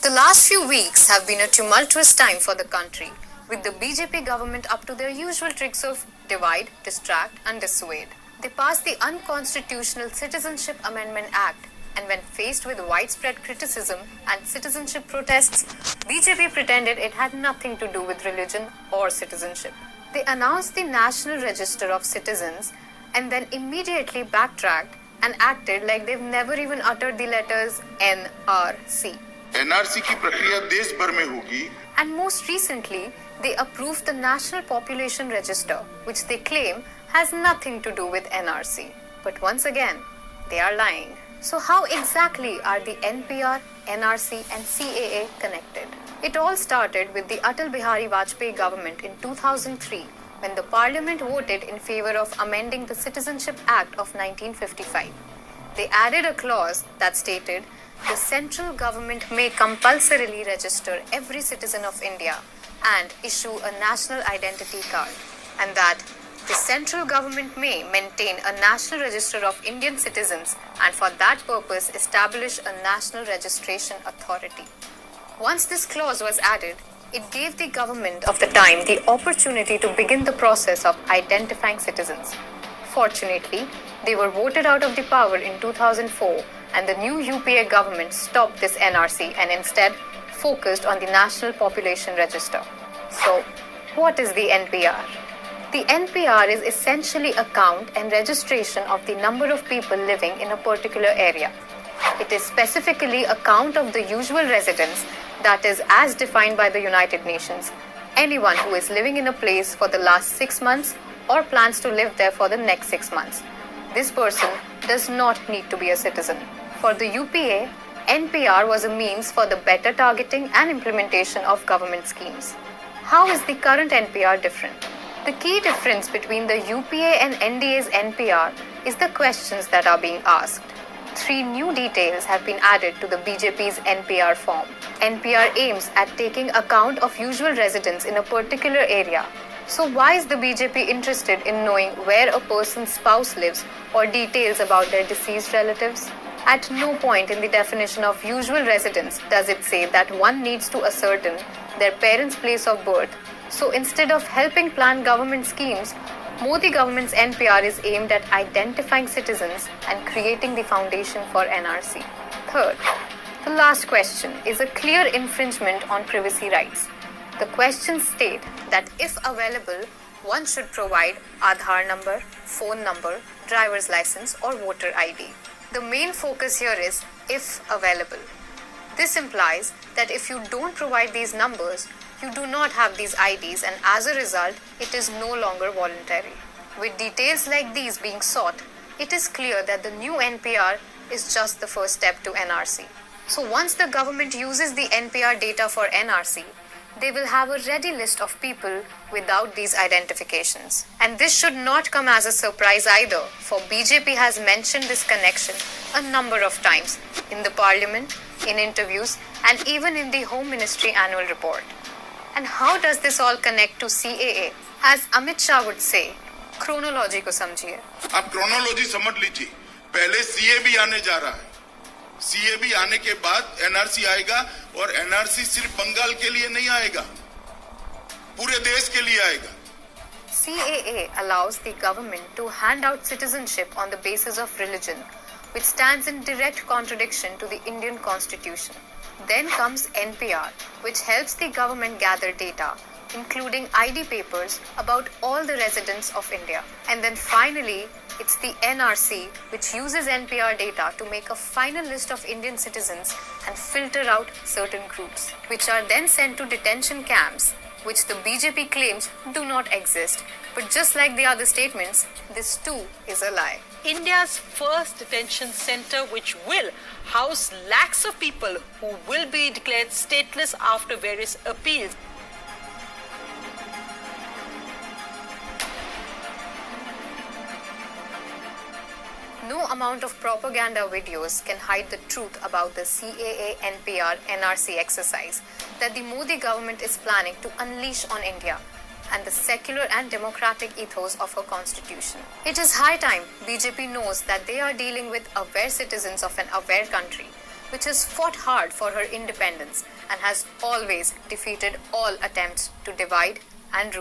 The last few weeks have been a tumultuous time for the country, with the BJP government up to their usual tricks of divide, distract and dissuade. They passed the Unconstitutional Citizenship Amendment Act, and when faced with widespread criticism and citizenship protests, BJP pretended it had nothing to do with religion or citizenship. They announced the National Register of Citizens and then immediately backtracked and acted like they've never even uttered the letters NRC. NRC की प्रक्रिया देश भर में होगी. And most recently, they approved the National Population Register, which they claim has nothing to do with NRC. But once again, they are lying. So how exactly are the NPR, NRC and CAA connected? It all started with the Atal Bihari Vajpayee government in 2003, when the parliament voted in favor of amending the Citizenship Act of 1955. They added a clause that stated the central government may compulsorily register every citizen of India and issue a national identity card, and that the central government may maintain a national register of Indian citizens and for that purpose establish a national registration authority. Once this clause was added, it gave the government of the time the opportunity to begin the process of identifying citizens. Fortunately, they were voted out of the power in 2004, and the new UPA government stopped this NRC and instead focused on the National Population Register. So, what is the NPR? The NPR is essentially a count and registration of the number of people living in a particular area. It is specifically a count of the usual residents, that is, as defined by the United Nations, anyone who is living in a place for the last 6 months or plans to live there for the next 6 months. This person does not need to be a citizen. For the UPA, NPR was a means for the better targeting and implementation of government schemes. How is the current NPR different? The key difference between the UPA and NDA's NPR is the questions that are being asked. 3 new details have been added to the BJP's NPR form. NPR aims at taking account of usual residents in a particular area. So why is the BJP interested in knowing where a person's spouse lives or details about their deceased relatives? At no point in the definition of usual residence does it say that one needs to ascertain their parents' place of birth. So instead of helping plan government schemes, Modi government's NPR is aimed at identifying citizens and creating the foundation for NRC. Third, the last question is a clear infringement on privacy rights. The questions state that if available, one should provide Aadhaar number, phone number, driver's license or voter ID. The main focus here is if available. This implies that if you don't provide these numbers, you do not have these IDs, and as a result, it is no longer voluntary. With details like these being sought, it is clear that the new NPR is just the first step to NRC. So once the government uses the NPR data for NRC, they will have a ready list of people without these identifications. And this should not come as a surprise either, for BJP has mentioned this connection a number of times in the parliament, in interviews, and even in the Home Ministry annual report. And how does this all connect to CAA? As Amit Shah would say, chronology को समझिए. आप chronology समझ लीजिए. पहले CA भी आने जा रहा है. CA भी आने के बाद NRC आएगा, और NRC सिर्फ बंगाल के लिए नहीं आएगा, पूरे देश के लिए आएगा. CAA allows the government to hand out citizenship on the basis of religion, which stands in direct contradiction to the Indian Constitution. Then comes NPR, which helps the government gather data, including ID papers about all the residents of India. And then finally, it's the NRC, which uses NPR data to make a final list of Indian citizens and filter out certain groups, which are then sent to detention camps, which the BJP claims do not exist. But just like the other statements, this too is a lie. India's first detention center, which will house lakhs of people who will be declared stateless after various appeals. No amount of propaganda videos can hide the truth about the CAA, NPR, NRC exercise that the Modi government is planning to unleash on India and the secular and democratic ethos of her constitution. It is high time BJP knows that they are dealing with aware citizens of an aware country, which has fought hard for her independence and has always defeated all attempts to divide and rule.